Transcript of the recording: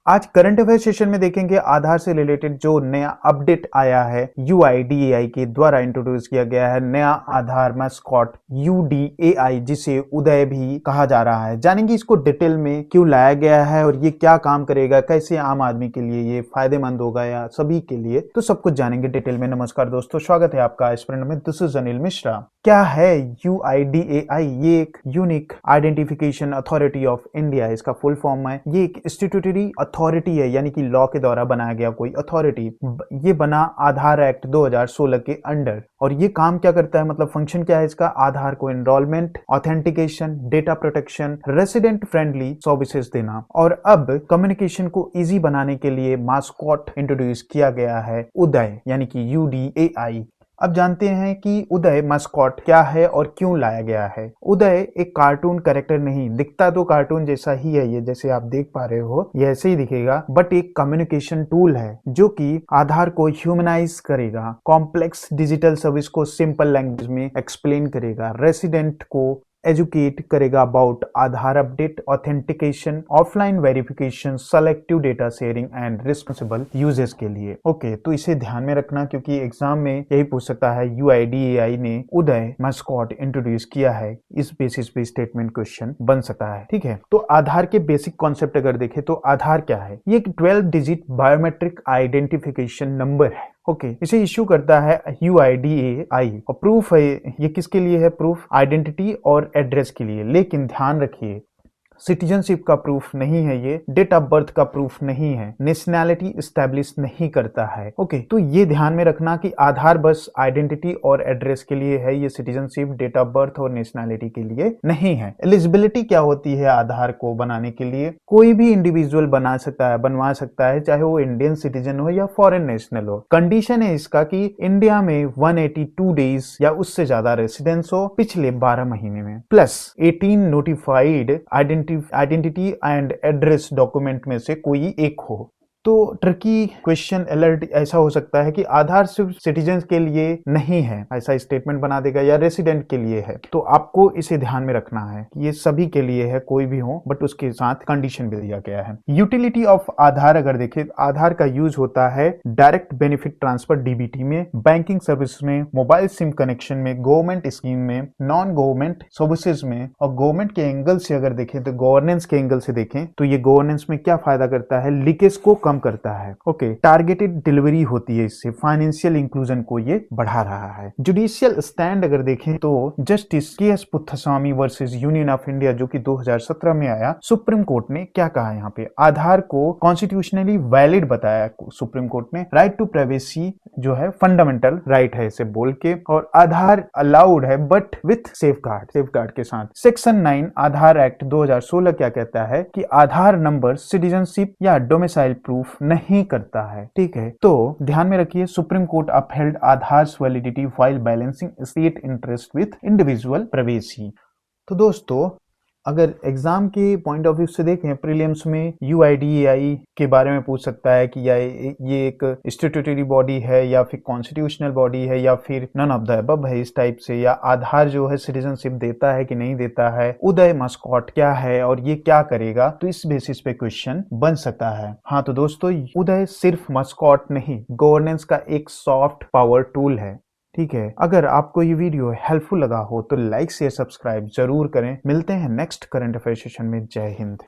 आज current affair session में देखेंगे आधार से रिलेटेड जो नया अपडेट आया है UIDAI के द्वारा इंट्रोड्यूस किया गया है नया आधार मैस्कॉट UDAI, जिसे उदय भी कहा जा रहा है। जानेंगे इसको डिटेल में क्यों लाया गया है और ये क्या काम करेगा, कैसे आम आदमी के लिए ये फायदेमंद होगा या सभी के लिए, तो सब कुछ जानेंगे डिटेल में। नमस्कार दोस्तों, स्वागत है आपका इस फ्रेंड में। This is Anil Mishra. क्या है UIDAI? ये एक unique identification authority of India, इसका फुल फॉर्म है। ये एक स्टैट्यूटरी अथॉरिटी है, यानी कि लॉ के द्वारा बनाया गया कोई अथॉरिटी। ये बना आधार एक्ट 2016 के अंडर। और ये काम क्या करता है, मतलब फंक्शन क्या है इसका? आधार को enrolment, authentication, data protection, resident friendly services देना। और अब कम्युनिकेशन को इजी बनाने के लिए मास्कॉट इंट्रोड्यूस किया गया है उदय, यानी कि UDAI। अब जानते हैं कि उदय मास्कॉट क्या है और क्यों लाया गया है। उदय एक कार्टून कैरेक्टर नहीं, दिखता तो कार्टून जैसा ही है, ये जैसे आप देख पा रहे हो ये ऐसे ही दिखेगा, बट एक कम्युनिकेशन टूल है जो कि आधार को ह्यूमनाइज करेगा, कॉम्प्लेक्स डिजिटल सर्विस को सिंपल लैंग्वेज में एक्सप्लेन करेगा, रेसिडेंट को एजुकेट करेगा about Aadhaar update, authentication, offline verification, selective data sharing and responsible uses के लिए। ओके, तो इसे ध्यान में रखना क्योंकि एग्जाम में यही पूछ सकता है। UIDAI ने उदय मास्कॉट इंट्रोड्यूस किया है, इस बेसिस पे स्टेटमेंट क्वेश्चन बन सकता है। ठीक है, तो आधार के बेसिक कॉन्सेप्ट अगर देखें तो आधार क्या है? ये एक 12 डिजिट बायोमेट्रिक आइडेंटिफिकेशन नंबर है। ओके, इसे इश्यू करता है UIDAI और प्रूफ है, ये किसके लिए है? प्रूफ आइडेंटिटी और एड्रेस के लिए। लेकिन ध्यान रखिए, सिटीजनशिप का प्रूफ नहीं है, ये डेट ऑफ बर्थ का प्रूफ नहीं है, नेशनैलिटी एस्टैब्लिश नहीं करता है। ओके, तो ये ध्यान में रखना कि आधार बस आइडेंटिटी और एड्रेस के लिए है, ये सिटीजनशिप, डेट ऑफ बर्थ और नेशनैलिटी के लिए नहीं है। एलिजिबिलिटी क्या होती है आधार को बनाने के लिए? कोई भी इंडिविजुअल बना सकता है, बनवा सकता है, चाहे वो इंडियन सिटीजन हो या फॉरेन नेशनल हो। कंडीशन है इसका कि इंडिया में 182 डेज या उससे ज्यादा रेसिडेंस हो पिछले 12 महीने में, plus 18 notified identity and address document में से कोई एक हो। तो ट्रिकी क्वेश्चन अलर्ट ऐसा हो सकता है कि आधार सिर्फ सिटीजन के लिए नहीं है, ऐसा स्टेटमेंट बना देगा, या रेसिडेंट के लिए है। तो आपको इसे ध्यान में रखना है कि ये सभी के लिए है, कोई भी हो, बट उसके साथ कंडीशन भी दिया गया है। यूटिलिटी ऑफ आधार अगर देखें, आधार का यूज होता है डायरेक्ट बेनिफिट ट्रांसफर DBT में, बैंकिंग सर्विस में, मोबाइल सिम कनेक्शन में, गवर्नमेंट स्कीम में, नॉन गवर्नमेंट सर्विसेज में। और गवर्नमेंट के एंगल से अगर देखें तो गवर्नेंस के एंगल से देखें तो ये गवर्नेंस में क्या फायदा करता है? लीकेज को कम करता है। ओके, टारगेटेड डिलीवरी होती है इससे, फाइनेंशियल इंक्लूजन को ये बढ़ा रहा है। जुडिशियल स्टैंड अगर देखें तो justice KS Puttaswamy versus union of India, जो कि 2017 में आया, सुप्रीम कोर्ट ने क्या कहा यहाँ पे? आधार को कॉन्स्टिट्यूशनली वैलिड बताया सुप्रीम कोर्ट ने। राइट टू प्राइवेसी जो है फंडामेंटल राइट है इसे बोल के, और आधार अलाउड है बट विथ सेफगार्ड के साथ। सेक्शन 9 आधार एक्ट 2016 क्या कहता है कि आधार नंबर सिटीजनशिप या डोमिसाइल प्रूफ नहीं करता है। ठीक है, तो ध्यान में रखिए, supreme court upheld Aadhaar validity while balancing state interest with individual privacy. तो दोस्तों, अगर एग्जाम के पॉइंट ऑफ व्यू से देखें, प्रीलिम्स में UIDAI के बारे में पूछ सकता है कि ये एक स्टैट्यूटरी बॉडी है या फिर कॉन्स्टिट्यूशनल बॉडी है या फिर नन ऑफ द अबव है, इस टाइप से। या आधार जो है सिटीजनशिप देता है कि नहीं देता है, उदय मास्कॉट क्या है और ये क्या करेगा, तो इस बेसिस पे क्वेश्चन बन सकता है। हाँ तो दोस्तों, उदय सिर्फ मास्कॉट नहीं, गवर्नेंस का एक सॉफ्ट पावर टूल है। ठीक है, अगर आपको ये वीडियो हेल्पफुल लगा हो तो लाइक शेयर सब्सक्राइब जरूर करें। मिलते हैं नेक्स्ट करंट अफेयर सेशन में। जय हिंद।